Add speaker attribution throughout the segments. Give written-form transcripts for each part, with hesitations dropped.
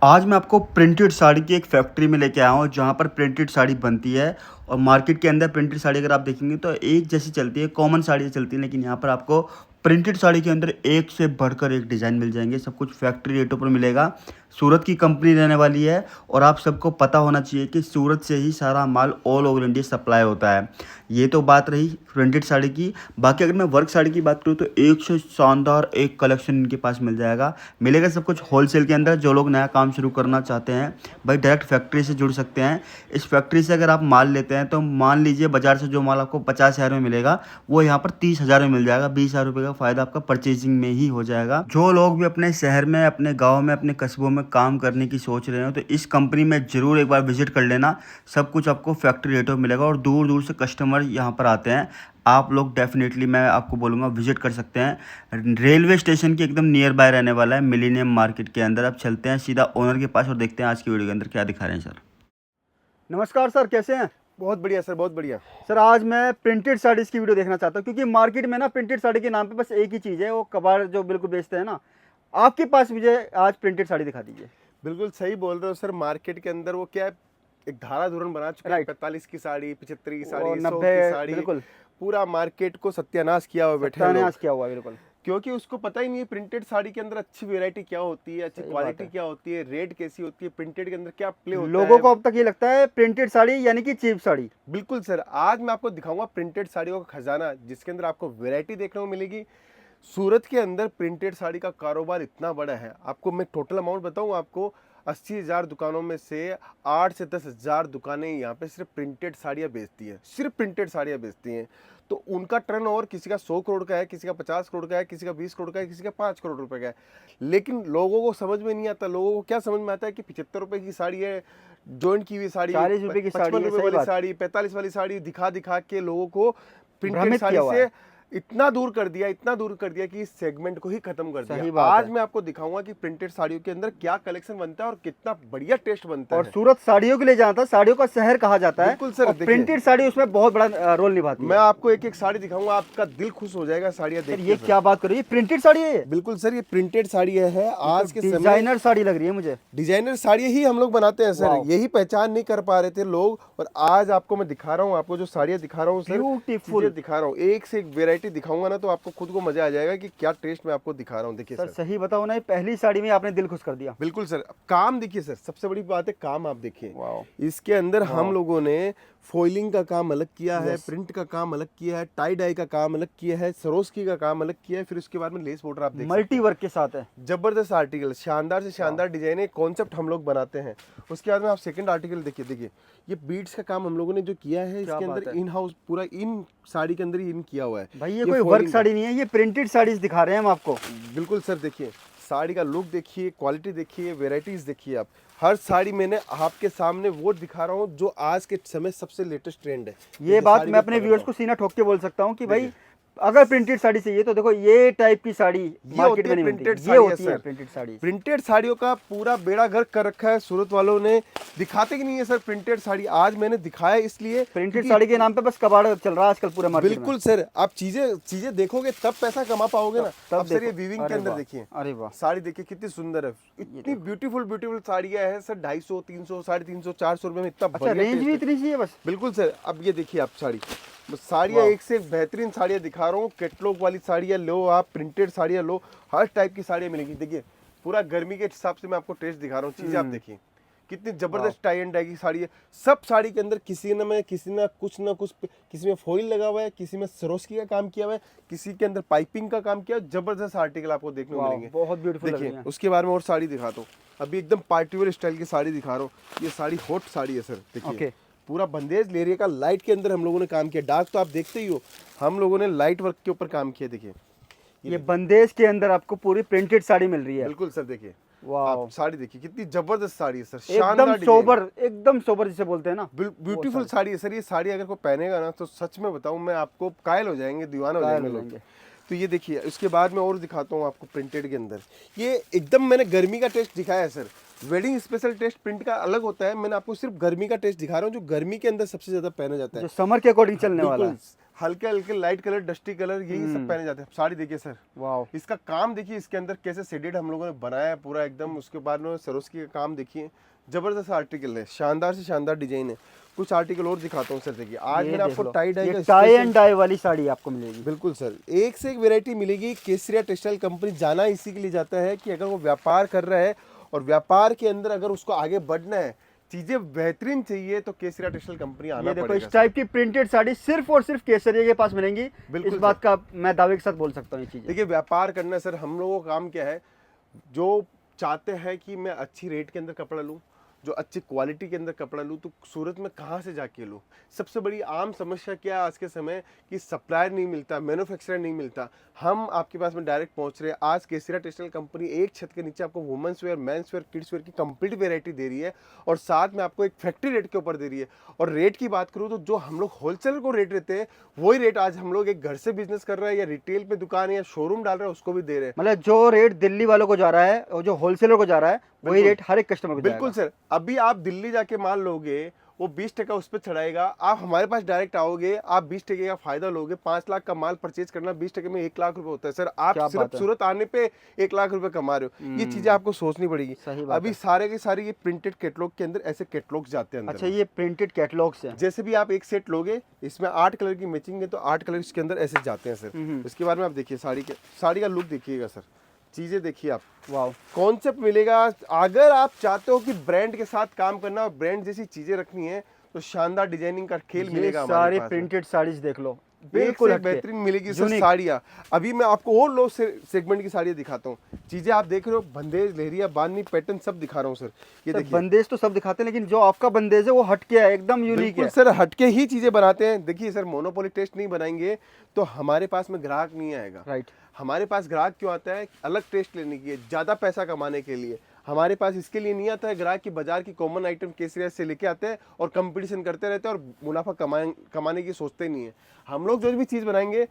Speaker 1: आज मैं आपको प्रिंटेड साड़ी की एक फैक्ट्री में लेके आया हूँ जहाँ पर प्रिंटेड साड़ी बनती है। और मार्केट के अंदर प्रिंटेड साड़ी अगर आप देखेंगे तो एक जैसी चलती है, कॉमन साड़ी चलती है, लेकिन यहाँ पर आपको प्रिंटेड साड़ी के अंदर एक से बढ़कर एक डिज़ाइन मिल जाएंगे। सब कुछ फैक्ट्री रेटों पर मिलेगा। सूरत की कंपनी रहने वाली है और आप सबको पता होना चाहिए कि सूरत से ही सारा माल ऑल ओवर इंडिया सप्लाई होता है। ये तो बात रही प्रिंटेड साड़ी की। बाकी अगर मैं वर्क साड़ी की बात करूँ तो एक से शानदार एक कलेक्शन इनके पास मिल जाएगा। मिलेगा सब कुछ होलसेल के अंदर। जो लोग नया काम शुरू करना चाहते हैं भाई डायरेक्ट फैक्ट्री से जुड़ सकते हैं। इस फैक्ट्री से अगर आप माल लेते हैं तो मान लीजिए बाजार से जो माल आपको 50,000 में मिलेगा वो यहाँ पर 30,000 में मिल जाएगा। 20,000 रुपये का फायदा आपका परचेजिंग में ही हो जाएगा। जो लोग भी अपने शहर में, अपने गाँव में, अपने कस्बों में काम करने की सोच रहे हो तो इस कंपनी में ज़रूर एक बार विजिट कर लेना। सब कुछ आपको फैक्ट्री रेटों में मिलेगा और दूर दूर से कस्टमर यहाँ पर आते हैं। आप लोग डेफिनेटली मैं आपको बोलूँगा विजिट कर सकते हैं। रेलवे स्टेशन के एकदम नियर बाय रहने वाला है, मिलेनियम मार्केट के अंदर। अब चलते हैं सीधा ओनर के पास और देखते हैं आज की वीडियो के अंदर क्या दिखा रहे हैं सर। नमस्कार सर, कैसे हैं?
Speaker 2: बहुत बढ़िया सर, बहुत बढ़िया
Speaker 1: सर आज मैं प्रिंटेड साड़ीज़ की वीडियो देखना चाहता हूँ क्योंकि मार्केट में ना प्रिंटेड साड़ी के नाम पे बस एक ही चीज़ है, वो कबाड़ जो बिल्कुल बेचते हैं ना। आपके पास मुझे आज प्रिंटेड साड़ी दिखा दीजिए।
Speaker 2: बिल्कुल सही बोल रहे हो सर। मार्केट के अंदर वो क्या है, एक धारा धुरन बना चुका है। 45 की साड़ी, 75 की साड़ी, 100 की साड़ी,
Speaker 1: बिल्कुल
Speaker 2: पूरा मार्केट को सत्यानाश किया हुआ बैठे हैं लोग।
Speaker 1: सत्यानाश किया हुआ है बिल्कुल।
Speaker 2: क्योंकि उसको पता ही नहीं है प्रिंटेड साड़ी के अंदर अच्छी वैरायटी क्या होती है, अच्छी क्वालिटी क्या होती है, रेट कैसी होती है, प्रिंटेड के अंदर क्या प्ले होता है।
Speaker 1: लोगों को अब तक ये लगता है प्रिंटेड साड़ी यानी कि चीप साड़ी।
Speaker 2: बिल्कुल सर, आज मैं आपको दिखाऊंगा प्रिंटेड साड़ियों का खजाना, जिसके अंदर आपको वैरायटी देखने को मिलेगी। सूरत के अंदर प्रिंटेड साड़ी का कारोबार इतना बड़ा है, आपको मैं टोटल अमाउंट बताऊं आपको। 80,000 दुकानों में से 8 से 10,000 दुकानें यहाँ पे सिर्फ प्रिंटेड साड़ियाँ बेचती हैं, सिर्फ प्रिंटेड साड़ियाँ बेचती हैं। तो उनका टर्नओवर किसी का 100 करोड़ का है, किसी का 50 करोड़ का है, किसी का 20 करोड़ का है, किसी का 5 करोड़ रुपए का है। लेकिन लोगों को समझ में नहीं आता। लोगों को क्या समझ में आता है कि 75 रुपए की साड़ी है, जॉइंट की हुई साड़ी,
Speaker 1: 40 रुपए की साड़ी,
Speaker 2: 55 रुपए वाली साड़ी, 45 वाली साड़ी दिखा दिखा के लोगों को प्रिंटेड साड़ी से इतना दूर कर दिया कि इस सेगमेंट को ही खत्म कर दिया। आज मैं आपको दिखाऊंगा कि प्रिंटेड साड़ियों के अंदर क्या कलेक्शन बनता है और कितना बढ़िया टेस्ट बनता है।
Speaker 1: और सूरत साड़ियों के लिए जाता है, साड़ियों का शहर कहा जाता है।
Speaker 2: बिल्कुल सर,
Speaker 1: प्रिंटेड साड़ी उसमें बहुत बड़ा रोल निभाती है।
Speaker 2: मैं आपको एक एक साड़ी दिखाऊंगा, आपका दिल खुश हो जाएगा साड़ियाँ देख के।
Speaker 1: ये क्या बात कर रही है, प्रिंटेड साड़ी है?
Speaker 2: बिल्कुल सर, ये प्रिंटेड साड़ी है। आज के समय
Speaker 1: डिजाइनर साड़ी लग रही है मुझे।
Speaker 2: डिजाइनर साड़ी ही हम लोग बनाते हैं सर, यही पहचान नहीं कर पा रहे थे लोग। और आज आपको मैं दिखा रहा हूँ, आपको जो साड़ियाँ दिखा रहा हूँ सर,
Speaker 1: ब्यूटीफुल
Speaker 2: दिखा रहा हूँ। एक से एक वेरायटी दिखाऊंगा ना तो आपको खुद को मजा आ जाएगा कि क्या टेस्ट मैं आपको दिखा रहा हूँ। देखिए
Speaker 1: सर, सही बताओ ना, पहली साड़ी में आपने दिल खुश कर दिया।
Speaker 2: बिल्कुल सर। काम देखिए सर, सबसे बड़ी बात है काम। आप देखिए इसके अंदर हम लोगों ने फॉइलिंग का काम अलग किया है, प्रिंट का काम अलग किया है, टाई डाई का काम अलग किया है, सरोस्की का काम अलग किया है, फिर उसके बाद में लेस बॉर्डर आप देखिए
Speaker 1: मल्टी वर्क के साथ है।
Speaker 2: जबरदस्त आर्टिकल, शानदार से शानदार डिजाइन, कॉन्सेप्ट हम लोग बनाते हैं। उसके बाद में आप सेकंड आर्टिकल देखिए ये बीड्स का काम हम लोगों ने जो किया है, इसके अंदर इन हाउस पूरा इन साड़ी के अंदर ही इन किया हुआ है
Speaker 1: भाई। ये कोई वर्क साड़ी नहीं है, ये प्रिंटेड साड़ीज दिखा रहे हैं हम आपको।
Speaker 2: बिल्कुल सर, देखिए साड़ी का लुक देखिए, क्वालिटी देखिए, वेराइटीज देखिए। आप हर साड़ी मैंने आपके सामने वो दिखा रहा हूँ जो आज के समय सबसे लेटेस्ट ट्रेंड है।
Speaker 1: ये बात मैं अपने व्यूअर्स को सीना ठोक के बोल सकता हूँ कि भाई अगर प्रिंटेड साड़ी चाहिए तो देखो ये टाइप की साड़ी मार्केट में नहीं मिलती। ये होती है प्रिंटेड साड़ी।
Speaker 2: प्रिंटेड साड़ियों का पूरा बेड़ा गर्क कर रखा है सूरत वालों ने। दिखाते कि नहीं है सर प्रिंटेड साड़ी? आज मैंने दिखाया इसलिए
Speaker 1: प्रिंटेड साड़ी के नाम पे बस कबाड़ चल रहा है आजकल पूरे मार्केट में।
Speaker 2: बिल्कुल सर, आप चीजें देखोगे तब पैसा कमा पाओगे ना। अब सर ये वीविंग के अंदर देखिए,
Speaker 1: अरे वाह,
Speaker 2: साड़ी देखिए कितनी सुंदर है। इतनी ब्यूटीफुल साड़ियां है सर। 250, 300, 350, 400 रुपए में इतना बढ़िया
Speaker 1: रेंज भी इतनी सी है बस।
Speaker 2: बिल्कुल सर। अब ये देखिए आप साड़ियाँ एक से एक बेहतरीन साड़ियाँ दिखा रहा हूँ। कैटलॉग वाली साड़ियाँ लो, आप प्रिंटेड साड़ियाँ लो, हर टाइप की साड़ियाँ मिलेगी। देखिए पूरा गर्मी के हिसाब से मैं आपको टेस्ट दिखा रहा हूँ। चीजें आप देखिए कितनी जबरदस्त टाई एंड डाई की साड़ी है। सब साड़ी के अंदर किसी ना कुछ, किसी में फॉइल लगा हुआ है, किसी में सरोस्की का काम किया हुआ है, किसी के अंदर पाइपिंग का काम किया है। जबरदस्त आर्टिकल आपको देखने को मिलेंगे,
Speaker 1: बहुत ब्यूटीफुल।
Speaker 2: देखिए उसके बारे में और साड़ी दिखाता हूँ। अभी एकदम पार्टी वेयर स्टाइल की साड़ी दिखा रहा हूँ। ये साड़ी हॉट साड़ी है सर। देखिए पूरा बंदेज लेरिया का लाइट के अंदर हम लोगों ने काम किया। डार्क तो आप देखते ही हो, हम लोगों ने लाइट वर्क के ऊपर काम किया। देखिए
Speaker 1: ये बंदेज के अंदर आपको पूरी प्रिंटेड साड़ी मिल रही है।
Speaker 2: बिल्कुल सर, देखिए
Speaker 1: वाह,
Speaker 2: साड़ी देखिए कितनी जबरदस्त साड़ी है सर।
Speaker 1: एकदम सोबर जिसे बोलते हैं ना,
Speaker 2: ब्यूटीफुल साड़ी है सर। ये साड़ी अगर कोई पहनेगा ना तो सच में बताऊं मैं आपको, कायल हो जाएंगे, दीवाना हो जाएंगे लोग। तो ये देखिए, उसके बाद में और दिखाता हूँ आपको प्रिंटेड के अंदर। ये एकदम मैंने गर्मी का टेस्ट दिखाया है sir. Wedding special test print का अलग होता है। मैंने आपको सिर्फ गर्मी का टेस्ट दिखा रहा हूँ, जो गर्मी के अंदर सबसे ज्यादा पहना जाता है,
Speaker 1: जो समर के अकॉर्डिंग चलने वाला है।
Speaker 2: हल्के हल्के लाइट कलर, डस्टी कलर, यही सब पहने जाते हैं। साड़ी देखिए सर,
Speaker 3: वाओ,
Speaker 2: इसका काम देखिए, इसके अंदर कैसे शेडेड हम लोगों ने बनाया है पूरा एकदम। उसके बाद में सरोस्की का काम देखिए, जबरदस्त आर्टिकल है, शानदार से शानदार डिजाइन है। कुछ आर्टिकल और दिखाता हूँ सर, देखिए आज मैंने आपको टाई डाई का
Speaker 3: टाई एंड डाई वाली साड़ी आपको मिलेगी।
Speaker 2: बिल्कुल सर, एक से एक वैरायटी मिलेगी। केसरिया टेक्सटाइल कंपनी जाना इसी के लिए जाता है कि अगर वो व्यापार कर रहा है और व्यापार के अंदर अगर उसको आगे बढ़ना है, चीजें बेहतरीन चाहिए, तो केसरिया टेक्सटाइल कंपनी आना
Speaker 3: ये देखो
Speaker 2: पड़ेगा।
Speaker 3: इस टाइप की प्रिंटेड साड़ी सिर्फ और सिर्फ केसरिया के पास मिलेंगी।
Speaker 2: बिल्कुल
Speaker 3: इस बात का मैं दावे के साथ बोल सकता हूँ ये चीजें।
Speaker 2: देखिए व्यापार करना सर, हम लोगों का काम क्या है, जो चाहते हैं कि मैं अच्छी रेट के अंदर कपड़ा लूँ, जो अच्छी क्वालिटी के अंदर कपड़ा लूँ, तो सूरत में कहाँ से जाके लूँ। सबसे बड़ी आम समस्या क्या है आज के समय कि सप्लायर नहीं मिलता, मैन्युफैक्चरर नहीं मिलता। हम आपके पास में डायरेक्ट पहुंच रहे हैं। आज केसरिया टेक्सटाइल कंपनी एक छत के नीचे आपको women's wear, men's wear, kids where की कंप्लीट वेरायटी दे रही है और साथ में आपको एक फैक्ट्री रेट के ऊपर दे रही है। और रेट की बात करूँ तो जो हम लोग होलसेलर को रेट देते हैं, वही रेट आज हम लोग एक घर से बिजनेस कर रहे हैं या रिटेल पे दुकान या शोरूम डाल रहे हैं उसको भी दे रहे हैं।
Speaker 3: मतलब जो रेट दिल्ली वालों को जा रहा है और जो होलसेलर को जा रहा है वही रेट हर एक कस्टमर को
Speaker 2: बिल्कुल
Speaker 3: जाएगा।
Speaker 2: सर, अभी आप दिल्ली जाके माल लोगे, वो 20% उस पर चढ़ाएगा। आप हमारे पास डायरेक्ट आओगे, आप 20% का फायदा लोगे। 5 लाख का माल परचेज करना 20% में 1 लाख रुपए होता है सर। आप
Speaker 3: क्या
Speaker 2: सिर्फ
Speaker 3: बात है।
Speaker 2: सूरत आने पे 1 लाख रुपए कमा रहे हो। ये चीजें आपको सोचनी पड़ेगी।
Speaker 3: सही बात
Speaker 2: अभी सारे के सारे ये प्रिंटेड कैटलॉग के अंदर ऐसे कैटलॉग जाते हैं अंदर
Speaker 3: अच्छा,
Speaker 2: में।
Speaker 3: ये प्रिंटेड कैटलॉग्स हैं।
Speaker 2: जैसे भी आप एक सेट लोगे, इसमें 8 कलर की मैचिंग है, तो 8 कलर इसके अंदर ऐसे जाते हैं सर। इसके बारे में आप देखिए, साड़ी का लुक देखिएगा सर, चीजें देखिए आप,
Speaker 3: वाओ,
Speaker 2: कॉन्सेप्ट मिलेगा। अगर आप चाहते हो कि ब्रांड के साथ काम करना और ब्रांड जैसी चीजें रखनी है, तो शानदार डिजाइनिंग का खेल
Speaker 3: ये
Speaker 2: मिलेगा
Speaker 3: सारे
Speaker 2: हमारे पास में।
Speaker 3: प्रिंटेड साड़ीज देख लो,
Speaker 2: बिल्कुल
Speaker 3: हटके।
Speaker 2: बेहतरीन मिलेगी सर
Speaker 3: Unique।
Speaker 2: साड़ियाँ। अभी मैं आपको और लो सेगमेंट की साड़ियाँ दिखाता हूँ। चीजें आप देख रहे हो, बंदेज, लहरिया, बांधनी, पैटर्न सब दिखा रहा हूँ सर। ये
Speaker 3: सर,
Speaker 2: देखिए,
Speaker 3: बंदेज तो सब दिखाते हैं, लेकिन जो आपका बंदेज है वो हटके है, एकदम यूनिक
Speaker 2: बिल्कुल
Speaker 3: है।
Speaker 2: सर, हटके ही चीजें बनाते हैं। देखिए सर, मोनोपोली टेस्ट नहीं बनाएंगे तो हमारे पास में ग्राहक नहीं आएगा।
Speaker 3: राइट।
Speaker 2: हमारे पास ग्राहक क्यों आता है? अलग टेस्ट लेने के लिए, ज्यादा पैसा कमाने के लिए। हमारे पास इसके लिए नहीं आता है ग्राहक की बाजार की कॉमन आइटम केसरिया से लेके आते हैं और कंपटीशन करते रहते हैं और मुनाफा कमाने की सोचते नहीं है। हम लोग जो भी चीज बनाएंगे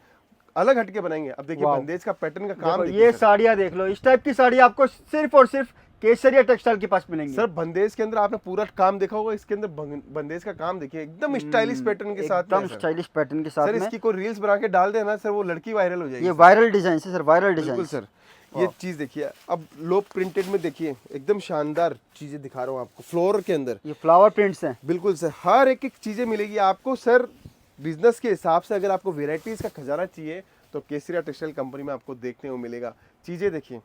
Speaker 2: अलग हटके बनाएंगे। अब देखिए
Speaker 3: वाह।
Speaker 2: बंदेज का पैटर्न का काम
Speaker 3: देखो,
Speaker 2: देखिए
Speaker 3: ये
Speaker 2: सर।
Speaker 3: साड़ियाँ देख लो, इस टाइप की साड़ी आपको सिर्फ और सिर्फ केसरिया टेक्सटाइल के पास मिलेंगी।
Speaker 2: सर बंदेज के अंदर आपने पूरा काम देखा होगा, इसके अंदर बंदेज का काम देखिए, एकदम स्टाइलिश पैटर्न के साथ में
Speaker 3: एकदम
Speaker 2: है सर।
Speaker 3: स्टाइलिश पैटर्न के साथ
Speaker 2: सर
Speaker 3: में।
Speaker 2: इसकी कोई रील्स बना के डाल देना सर, वो लड़की वायरल हो जाएगी।
Speaker 3: ये वायरल डिजाइन है सर, वायरल
Speaker 2: बिल्कुल
Speaker 3: डिजाइन।
Speaker 2: सर, ये चीज देखिए। अब लो प्रिंटेड में देखिए, एकदम शानदार चीजें दिखा रहा हूँ आपको फ्लोर के अंदर।
Speaker 3: ये फ्लावर प्रिंट्स हैं।
Speaker 2: बिल्कुल सर, हर एक एक चीजें मिलेगी आपको सर। बिजनेस के हिसाब से अगर आपको वेराइटीज का खजाना चाहिए तो केसरिया टेक्सटाइल कंपनी में आपको देखने को मिलेगा। चीजें देखिए,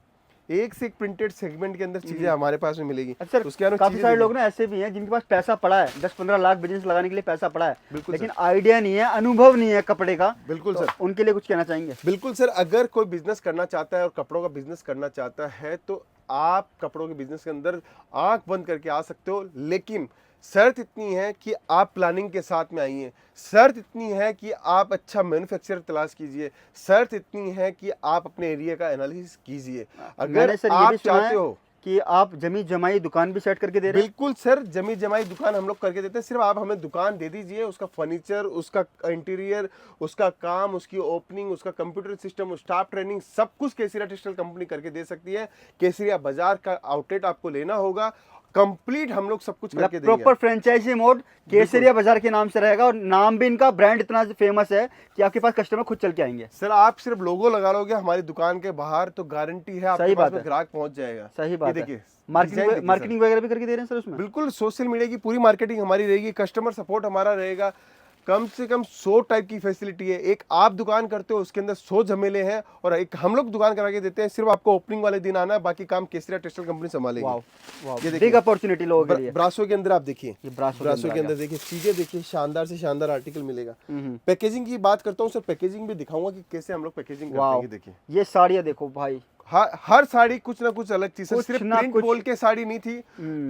Speaker 2: एक से एक प्रिंटेड सेगमेंट के अंदर चीजें हमारे पास में मिलेगी।
Speaker 3: अच्छा,
Speaker 2: उसके अलावा
Speaker 3: काफी
Speaker 2: चीजें
Speaker 3: सारे
Speaker 2: देखिए।
Speaker 3: लोग ना ऐसे भी हैं जिनके पास पैसा पड़ा है, 10-15 लाख बिजनेस लगाने के लिए पैसा पड़ा है,
Speaker 2: बिल्कुल
Speaker 3: लेकिन आइडिया नहीं है, अनुभव नहीं है कपड़े का।
Speaker 2: बिल्कुल
Speaker 3: तो
Speaker 2: सर,
Speaker 3: उनके लिए कुछ कहना चाहेंगे?
Speaker 2: बिल्कुल सर, अगर कोई बिजनेस करना चाहता है और कपड़ों का बिजनेस करना चाहता है तो आप कपड़ों के बिजनेस के अंदर आंख बंद करके आ सकते हो, लेकिन शर्त इतनी है कि आप प्लानिंग के साथ में आइए। शर्त इतनी है कि आप अच्छा मैन्युफैक्चरर तलाश कीजिए। शर्त इतनी है कि आप अपने एरिया का एनालिसिस कीजिए। अगर
Speaker 3: मैंने सर ये
Speaker 2: आप
Speaker 3: भी सुना
Speaker 2: चाहते
Speaker 3: है
Speaker 2: हो,
Speaker 3: कि आप जमी जमाई दुकान भी सेट करके दे रहे हैं।
Speaker 2: बिल्कुल सर, जमी जमाई दुकान हम लोग करके देते हैं। सिर्फ आप हमें दुकान दे दीजिए, उसका फर्नीचर, उसका इंटीरियर, उसका काम, उसकी ओपनिंग, उसका कंप्यूटर सिस्टम, स्टाफ ट्रेनिंग, सब कुछ केसरिया टेक्सटाइल कंपनी करके दे सकती है। केसरिया बाजार का आउटलेट आपको लेना होगा, कंप्लीट हम लोग सब कुछ करके देंगे।
Speaker 3: प्रॉपर फ्रेंचाइजी मोड केसरिया बाजार के नाम से रहेगा और नाम भी इनका, ब्रांड इतना फेमस है कि आपके पास कस्टमर खुद चल के आएंगे।
Speaker 2: सर आप सिर्फ लोगो लगा लोगे हमारी दुकान के बाहर तो गारंटी है आपके
Speaker 3: सही
Speaker 2: पास
Speaker 3: बात
Speaker 2: में
Speaker 3: है।
Speaker 2: ग्राहक पहुंच जाएगा।
Speaker 3: सही बात
Speaker 2: ये
Speaker 3: है।
Speaker 2: देखिए,
Speaker 3: मार्केटिंग
Speaker 2: डिजाइन देखिए
Speaker 3: मार्केटिंग वगैरह भी करके दे रहे हैं सर उसमें?
Speaker 2: बिल्कुल, सोशल मीडिया की पूरी मार्केटिंग हमारी रहेगी, कस्टमर सपोर्ट हमारा रहेगा। कम से कम 100 टाइप की फैसिलिटी है। एक आप दुकान करते हो उसके अंदर 100 झमेले हैं और एक हम लोग दुकान करा के देते हैं। सिर्फ आपको ओपनिंग वाले दिन आना है, बाकी काम केसरिया टेक्सटाइल कंपनी संभालेगी।
Speaker 3: वाओ, वाओ,
Speaker 2: ये देखिए,
Speaker 3: बिग अपॉर्चुनिटी लोगों के लिए।
Speaker 2: ब्रासो के अंदर आप देखिए,
Speaker 3: ये ब्रासो
Speaker 2: के अंदर देखिए, चीजें देखिए, शानदार से शानदार आर्टिकल मिलेगा। पैकेजिंग की बात करता हूँ सर, पैकेजिंग भी दिखाऊंगा कि कैसे हम लोग पैकेजिंग करते हैं। ये देखिए,
Speaker 3: ये साड़ियाँ देखो भाई,
Speaker 2: हर साड़ी कुछ ना कुछ अलग थी सर।
Speaker 3: कुछ
Speaker 2: सिर्फ
Speaker 3: ना
Speaker 2: प्रिंट
Speaker 3: कुछ।
Speaker 2: बोल के साड़ी नहीं थी,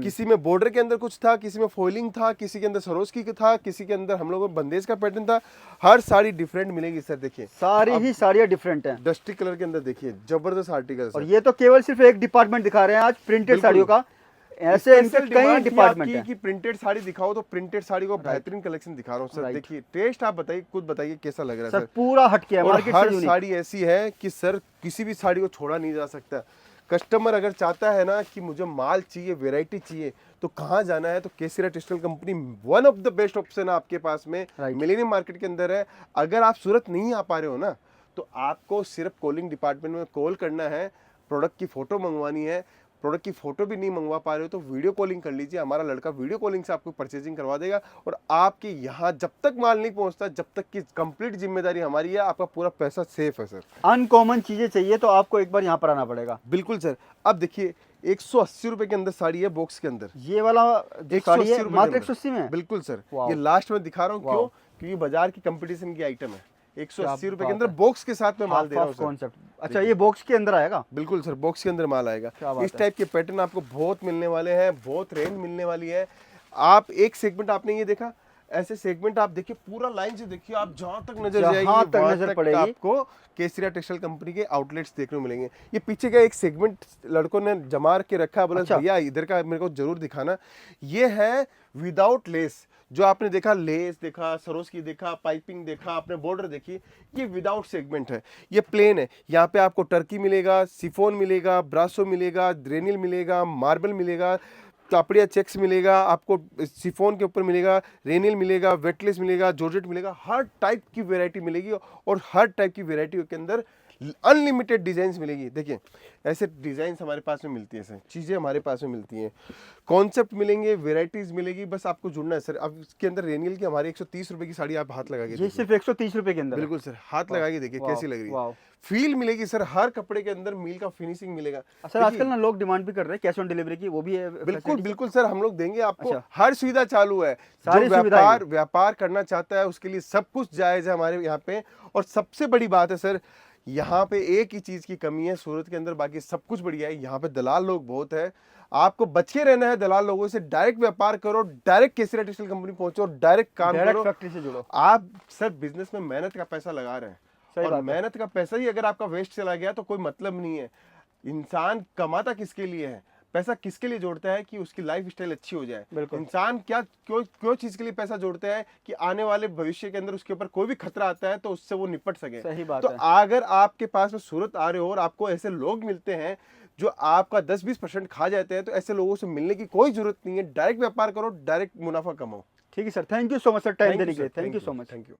Speaker 2: किसी में बॉर्डर के अंदर कुछ था, किसी में फॉइलिंग था, किसी के अंदर सरोस्की का था, किसी के अंदर हम लोगों में बंदेज का पैटर्न था। हर साड़ी डिफरेंट मिलेगी सर। देखिए,
Speaker 3: सारी ही साड़ियाँ डिफरेंट हैं।
Speaker 2: डस्टी कलर के अंदर देखिए, जबरदस्त आर्टिकल
Speaker 3: और
Speaker 2: सर।
Speaker 3: ये तो केवल सिर्फ एक डिपार्टमेंट दिखा रहे हैं आज प्रिंटेड
Speaker 2: बिल्कुल।
Speaker 3: साड़ियों का, ऐसे इनके
Speaker 2: स्पेशल
Speaker 3: कई
Speaker 2: डिमांड थी
Speaker 3: डिपार्टमेंट
Speaker 2: आपकी
Speaker 3: हैं।
Speaker 2: कि प्रिंटेड साड़ी दिखाओ, तो प्रिंटेड साड़ी को बेहतरीन कलेक्शन दिखा रहा हूँ सर।
Speaker 3: Right।
Speaker 2: देखिए, टेस्ट आप बताइए, खुद बताइए कैसा लग रहा है
Speaker 3: सर
Speaker 2: सर।
Speaker 3: पूरा हटके है
Speaker 2: और
Speaker 3: मार्केट
Speaker 2: हर
Speaker 3: से यूनिक।
Speaker 2: साड़ी ऐसी है कि सर किसी भी साड़ी को छोड़ा नहीं जा सकता। कस्टमर अगर चाहता है ना कि मुझे माल चाहिए, वैरायटी चाहिए, तो कहाँ जाना है? तो Kesariya textile company one of the best option आपके पास में
Speaker 3: Right.
Speaker 2: मिलेनियम मार्केट के अंदर है। अगर आप सूरत नहीं आ पा रहे हो ना, तो आपको सिर्फ कॉलिंग डिपार्टमेंट में कॉल करना है, प्रोडक्ट की फ़ोटो मंगवानी है। प्रोडक्ट की फ़ोटो भी नहीं मंगवा पा रहे हो तो वीडियो कॉलिंग कर लीजिए, हमारा लड़का वीडियो कॉलिंग से आपको परचेजिंग करवा देगा। और आपके यहाँ जब तक माल नहीं पहुँचता, जब तक की कंप्लीट जिम्मेदारी हमारी है, आपका पूरा पैसा सेफ है सर।
Speaker 3: अनकॉमन चीजें चाहिए तो आपको एक बार यहाँ पर आना पड़ेगा।
Speaker 2: बिल्कुल सर। अब देखिए 180 रुपए के अंदर साड़ी है, बॉक्स के अंदर
Speaker 3: ये वाला जो साड़ी है
Speaker 2: 180 रुपए
Speaker 3: मात्र
Speaker 2: के अंदर।
Speaker 3: 180 में है?
Speaker 2: बिल्कुल सर।
Speaker 3: वाओ।
Speaker 2: ये लास्ट में दिखा रहा हूँ, क्यों?
Speaker 3: वाओ।
Speaker 2: क्योंकि बाजार की कंपटीशन की आइटम है। 180 रुपए के
Speaker 3: बात
Speaker 2: अंदर
Speaker 3: है।
Speaker 2: बॉक्स के साथ में माल दे रहा हूँ सर।
Speaker 3: कॉन्सेप्ट। अच्छा, ये बॉक्स के अंदर आएगा?
Speaker 2: बिल्कुल सर, बॉक्स के अंदर माल आएगा।
Speaker 3: क्या बात
Speaker 2: इस
Speaker 3: है।
Speaker 2: टाइप के पैटर्न आपको बहुत मिलने वाले हैं, बहुत रेंज मिलने वाली है। आप एक सेगमेंट आपने ये देखा, ऐसे सेगमेंट आप देखिए, पूरा लाइन से देखिए, आप जहां तक नजर
Speaker 3: जहां
Speaker 2: जाएगी
Speaker 3: तक
Speaker 2: वहां
Speaker 3: नजर
Speaker 2: तक
Speaker 3: पड़ेगी।
Speaker 2: आपको केसरिया टेक्सटाइल कंपनी के आउटलेट्स देखने को मिलेंगे। ये पीछे का एक सेगमेंट लड़कों ने जमा के रखा, बोला
Speaker 3: अच्छा।
Speaker 2: भैया इधर का मेरे को जरूर दिखाना। ये है विदाउट लेस। जो आपने देखा लेस देखा, सरोस्की देखा, पाइपिंग देखा, आपने बॉर्डर देखी, ये विदाउट सेगमेंट है, ये प्लेन है। यहाँ पे आपको टर्की मिलेगा, सिफोन मिलेगा, ब्रासो मिलेगा, ड्रेनिल मिलेगा, मार्बल मिलेगा, कापड़िया चेक्स मिलेगा, आपको सिफोन के ऊपर मिलेगा, रेनिल मिलेगा, वेटलेस मिलेगा, जॉर्जेट मिलेगा। हर टाइप की वैरायटी मिलेगी और हर टाइप की वैरायटी के अंदर अनलिमिटेड डिजाइन्स मिलेगी। देखिए ऐसे डिजाइन्स हमारे पास में मिलती है सर, चीज़ें हमारे पास में मिलती हैं, कॉन्सेप्ट मिलेंगे, वैरायटीज मिलेगी, बस आपको जुड़ना है सर। अब इसके अंदर रेनियल की हमारी 130 रुपए की साड़ी आप हाथ लगा के
Speaker 3: ये
Speaker 2: देखिए।
Speaker 3: सिर्फ 130 रुपए के अंदर है?
Speaker 2: बिल्कुल सर, हाथ लगा के देखिए
Speaker 3: वाओ,
Speaker 2: कैसी लग रही है।
Speaker 3: वाओ।
Speaker 2: फील मिलेगी सर, हर कपड़े के अंदर मील का फिनिशिंग मिलेगा।
Speaker 3: सर
Speaker 2: देखिए,
Speaker 3: आजकल ना लोग डिमांड भी कर रहे हैं कैश ऑन डिलीवरी की, वो भी है
Speaker 2: बिल्कुल
Speaker 3: facility?
Speaker 2: बिल्कुल सर, हम लोग देंगे आपको।
Speaker 3: अच्छा।
Speaker 2: हर सुविधा चालू है।
Speaker 3: सारी
Speaker 2: जो
Speaker 3: सुविधाएं
Speaker 2: व्यापार करना चाहता है उसके लिए सब कुछ जायज है हमारे यहाँ पे। और सबसे बड़ी बात है सर, यहाँ पे एक ही चीज की कमी है सूरत के अंदर, बाकी सब कुछ बढ़िया है। यहाँ पे दलाल लोग बहुत है, आपको बच के रहना है दलाल लोगों से। डायरेक्ट व्यापार करो, डायरेक्ट केसरिया टेक्सटाइल कंपनी पहुंचो और डायरेक्ट काम
Speaker 3: डायरेक्ट
Speaker 2: करो।
Speaker 3: फैक्ट्री से जुड़ो।
Speaker 2: आप सर बिजनेस में मेहनत का पैसा लगा रहे हैं,
Speaker 3: सही
Speaker 2: और
Speaker 3: बात है।
Speaker 2: मेहनत का पैसा ही अगर आपका वेस्ट चला गया तो कोई मतलब नहीं है। इंसान कमाता किसके लिए है? पैसा किसके लिए जोड़ता है? कि उसकी लाइफ स्टाइल अच्छी हो जाए।
Speaker 3: बिल्कुल।
Speaker 2: इंसान क्यों चीज के लिए पैसा जोड़ता है? कि आने वाले भविष्य के अंदर उसके ऊपर कोई भी खतरा आता है तो उससे वो निपट सके।
Speaker 3: सही बात
Speaker 2: तो
Speaker 3: है।
Speaker 2: अगर आपके पास में सूरत आ रहे हो और आपको ऐसे लोग मिलते हैं जो आपका 10-20% खा जाते हैं, तो ऐसे लोगों से मिलने की कोई जरूरत नहीं है। डायरेक्ट व्यापार करो, डायरेक्ट मुनाफा कमाओ।
Speaker 3: ठीक है sir, thank you so much sir time देने के लिए। Thank you so much.
Speaker 2: Thank you.